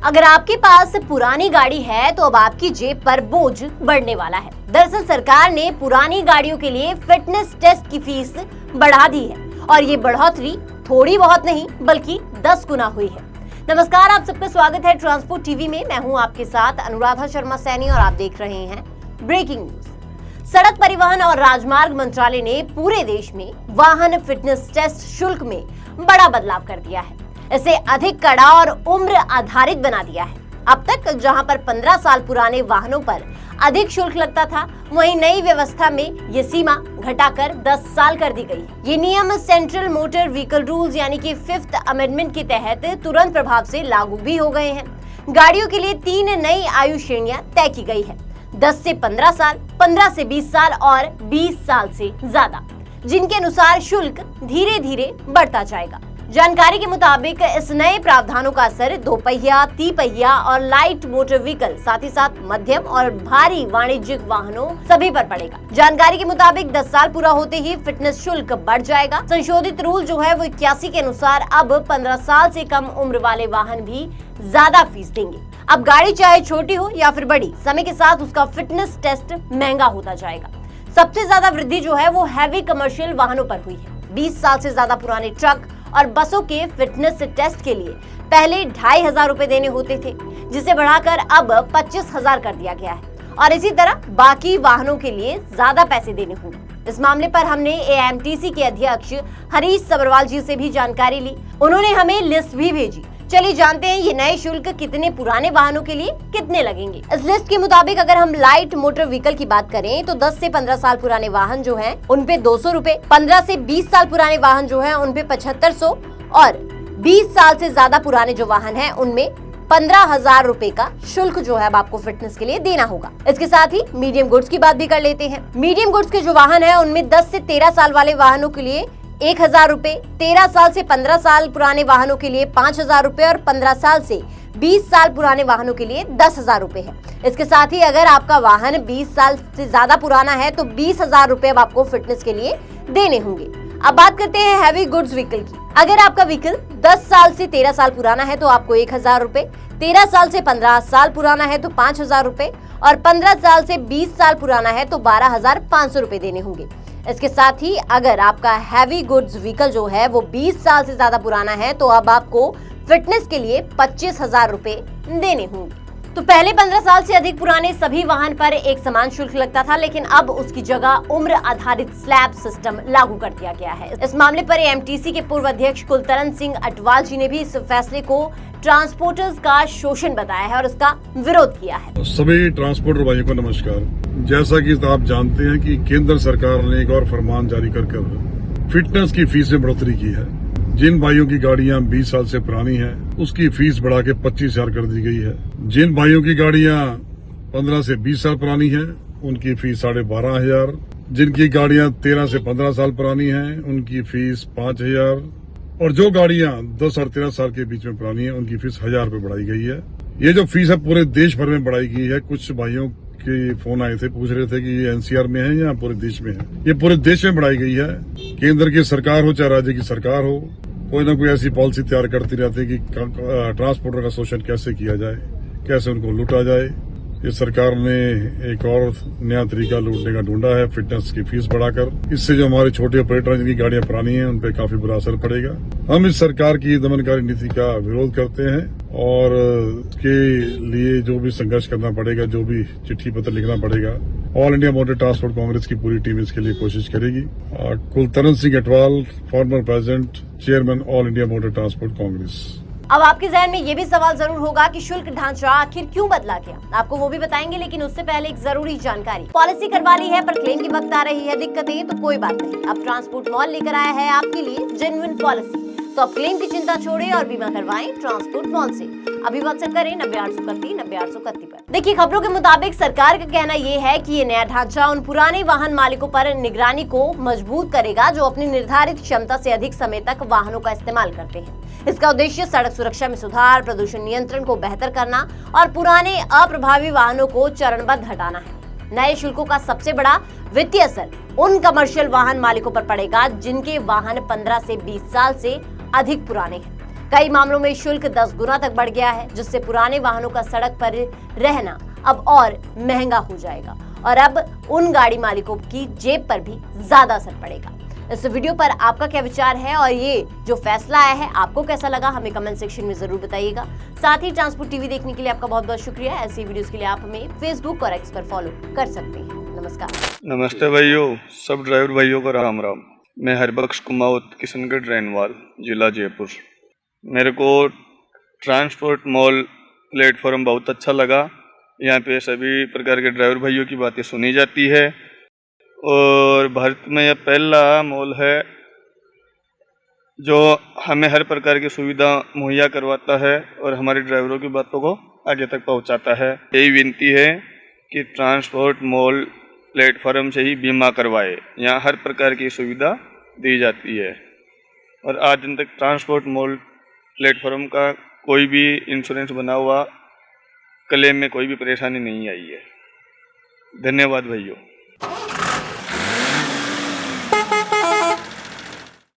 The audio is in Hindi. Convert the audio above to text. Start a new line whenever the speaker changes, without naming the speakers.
अगर आपके पास पुरानी गाड़ी है तो अब आपकी जेब पर बोझ बढ़ने वाला है। दरअसल सरकार ने पुरानी गाड़ियों के लिए फिटनेस टेस्ट की फीस बढ़ा दी है और ये बढ़ोतरी थोड़ी बहुत नहीं बल्कि 10 गुना हुई है। नमस्कार, आप सबका स्वागत है ट्रांसपोर्ट टीवी में। मैं हूं आपके साथ अनुराधा शर्मा सैनी और आप देख रहे हैं ब्रेकिंग न्यूज। सड़क परिवहन और राजमार्ग मंत्रालय ने पूरे देश में वाहन फिटनेस टेस्ट शुल्क में बड़ा बदलाव कर दिया है। इसे अधिक कड़ा और उम्र आधारित बना दिया है। अब तक जहां पर 15 साल पुराने वाहनों पर अधिक शुल्क लगता था, वहीं नई व्यवस्था में ये सीमा घटाकर 10 साल कर दी गई है। ये नियम सेंट्रल मोटर व्हीकल रूल्स यानी कि 5th अमेंडमेंट के तहत तुरंत प्रभाव से लागू भी हो गए हैं। गाड़ियों के लिए 3 नई आयु श्रेणियां तय की गई है, 10 से 15 साल, 15 से 20 साल और 20 साल से ज्यादा, जिनके अनुसार शुल्क धीरे धीरे बढ़ता जाएगा। जानकारी के मुताबिक इस नए प्रावधानों का असर 2 पहिया, 3 पहिया और लाइट मोटर व्हीकल, साथ ही साथ मध्यम और भारी वाणिज्यिक वाहनों सभी पर पड़ेगा। जानकारी के मुताबिक 10 साल पूरा होते ही फिटनेस शुल्क बढ़ जाएगा। संशोधित रूल जो है वो 81 के अनुसार अब 15 साल से कम उम्र वाले वाहन भी ज्यादा फीस देंगे। अब गाड़ी चाहे छोटी हो या फिर बड़ी, समय के साथ उसका फिटनेस टेस्ट महंगा होता जाएगा। सबसे ज्यादा वृद्धि जो है वो हैवी कमर्शियल वाहनों पर हुई है। 20 साल से ज्यादा पुराने ट्रक और बसों के फिटनेस टेस्ट के लिए पहले 2,500 रुपए देने होते थे, जिसे बढ़ाकर अब 25,000 कर दिया गया है और इसी तरह बाकी वाहनों के लिए ज्यादा पैसे देने होंगे। इस मामले पर हमने AMTC के अध्यक्ष हरीश सबरवाल जी से भी जानकारी ली। उन्होंने हमें लिस्ट भी भेजी। चलिए जानते हैं ये नए शुल्क कितने पुराने वाहनों के लिए कितने लगेंगे। इस लिस्ट के मुताबिक अगर हम लाइट मोटर व्हीकल की बात करें तो 10 से 15 साल पुराने वाहन जो हैं उन पे 200 रुपए, 15 से 20 साल पुराने वाहन जो हैं उन पे 7500 और 20 साल से ज्यादा पुराने जो वाहन हैं उनमें 15,000 रुपए का शुल्क जो है अब आपको फिटनेस के लिए देना होगा। इसके साथ ही मीडियम गुड्स की बात भी कर लेते हैं। मीडियम गुड्स के जो वाहन है उनमें 10 से 13 साल वाले वाहनों के लिए 1,000 रुपए, 13 साल से 15 साल पुराने वाहनों के लिए 5,000 रुपए और 15 साल से 20 साल पुराने वाहनों के लिए 10,000 रुपए है। इसके साथ ही अगर आपका वाहन 20 साल से ज्यादा पुराना है तो 20,000 रुपए अब आपको फिटनेस के लिए देने होंगे। अब बात करते हैं हैवी गुड्स व्हीकल की। अगर आपका व्हीकल 10 साल से 13 साल पुराना है तो आपको 1,000 रुपए, 13 साल से 15 साल पुराना है तो 5,000 रुपए और 15 साल से 20 साल पुराना है तो 12,500 रुपए देने होंगे। इसके साथ ही अगर आपका हैवी गुड्स व्हीकल जो है वो 20 साल से ज्यादा पुराना है तो अब आपको फिटनेस के लिए 25,000 रुपए देने होंगे। तो पहले 15 साल से अधिक पुराने सभी वाहन पर एक समान शुल्क लगता था, लेकिन अब उसकी जगह उम्र आधारित स्लैब सिस्टम लागू कर दिया गया है। इस मामले पर AMTC के पूर्व अध्यक्ष कुलतरन सिंह अटवाल जी ने भी इस फैसले को ट्रांसपोर्टर्स का शोषण बताया है और इसका विरोध किया है।
सभी ट्रांसपोर्टर भाइयों को नमस्कार। जैसा कि आप जानते हैं कि केंद्र सरकार ने एक और फरमान जारी कर फिटनेस की फीस में बढ़ोतरी की है। जिन भाइयों की गाड़ियां 20 साल से पुरानी है उसकी फीस बढ़ा के 25,000 कर दी गई है। जिन भाइयों की गाड़ियां 15 से 20 साल पुरानी है उनकी फीस 12,500। जिनकी गाड़ियां 13 से 15 साल पुरानी है उनकी फीस 5,000 और जो गाड़ियां 10 और 13 साल के बीच में पुरानी है उनकी फीस 1,000 रुपए बढ़ाई गई है। ये जो फीस है पूरे देश भर में बढ़ाई गई है। कुछ भाइयों के फोन आए थे, पूछ रहे थे कि ये NCR में है या पूरे देश में है। ये पूरे देश में बढ़ाई गई है। केंद्र की सरकार हो चाहे राज्य की सरकार हो, कोई ना कोई ऐसी पॉलिसी तैयार करती रहती है कि ट्रांसपोर्टर का शोषण कैसे किया जाए, कैसे उनको लूटा जाए। ये सरकार ने एक और नया तरीका लूटने का ढूंढा है, फिटनेस की फीस बढ़ाकर। इससे जो हमारे छोटे ऑपरेटर जिनकी गाड़ियां पुरानी हैं उन पर काफी बुरा असर पड़ेगा। हम इस सरकार की दमनकारी नीति का विरोध करते हैं और इसके लिए जो भी संघर्ष करना पड़ेगा, जो भी चिट्ठी पत्र लिखना पड़ेगा, All India Motor Transport Congress की पूरी टीम इसके लिए कोशिश करेगी। Kultaran Singh Atwal, former president chairman All India Motor Transport Congress.
अब आपके जहन में ये भी सवाल जरूर होगा कि शुल्क ढांचा आखिर क्यों बदला गया। आपको वो भी बताएंगे, लेकिन उससे पहले एक जरूरी जानकारी। पॉलिसी करवा ली है पर क्लेम के वक्त आ रही है दिक्कतें, तो कोई बात नहीं, अब ट्रांसपोर्ट मॉल लेकर आया है आपके लिए जेन्युइन पॉलिसी। तो अब क्लेम की चिंता छोड़ें और बीमा करवाएं ट्रांसपोर्ट मॉल से। अभी व्हाट्सएप करें 90,831,90,831 पर। देखिए, खबरों के मुताबिक सरकार का कहना ये है कि ये नया ढांचा उन पुराने वाहन मालिकों पर निगरानी को मजबूत करेगा जो अपनी निर्धारित क्षमता से अधिक समय तक वाहनों का इस्तेमाल करते हैं। इसका उद्देश्य सड़क सुरक्षा में सुधार, प्रदूषण नियंत्रण को बेहतर करना और पुराने अप्रभावी वाहनों को चरणबद्ध हटाना है। नए शुल्कों का सबसे बड़ा वित्तीय असर उन कमर्शियल वाहन मालिकों पर पड़ेगा जिनके वाहन 15 से 20 साल से अधिक पुराने हैं। कई मामलों में शुल्क 10 गुना तक बढ़ गया है, जिससे पुराने वाहनों का सड़क पर रहना अब और महंगा हो जाएगा और अब उन गाड़ी मालिकों की जेब पर भी ज्यादा असर पड़ेगा। इस वीडियो पर आपका क्या विचार है और ये जो फैसला आया है आपको कैसा लगा, हमें कमेंट सेक्शन में जरूर बताइएगा। साथ ही ट्रांसपोर्ट टीवी देखने के लिए आपका बहुत बहुत शुक्रिया। ऐसी वीडियोस के लिए आप हमें फेसबुक और एक्स पर फॉलो कर सकते हैं। नमस्कार।
नमस्ते भाइयों, सब ड्राइवर भाइयों को राम राम। मैं हरबख्श कुमावत, किशनगढ़ रैनवाल, जिला जयपुर। मेरे को ट्रांसपोर्ट मॉल प्लेटफॉर्म बहुत अच्छा लगा। यहाँ पे सभी प्रकार के ड्राइवर भाइयों की बातें सुनी जाती है और भारत में यह पहला मॉल है जो हमें हर प्रकार की सुविधा मुहैया करवाता है और हमारे ड्राइवरों की बातों को आगे तक पहुँचाता है। यही विनती है कि ट्रांसपोर्ट मॉल प्लेटफॉर्म से ही बीमा करवाए। यहाँ हर प्रकार की सुविधा दी जाती है और आज दिन तक ट्रांसपोर्ट मॉल प्लेटफॉर्म का कोई भी इंश्योरेंस बना हुआ क्लेम में कोई भी परेशानी नहीं आई है। धन्यवाद भाइयों।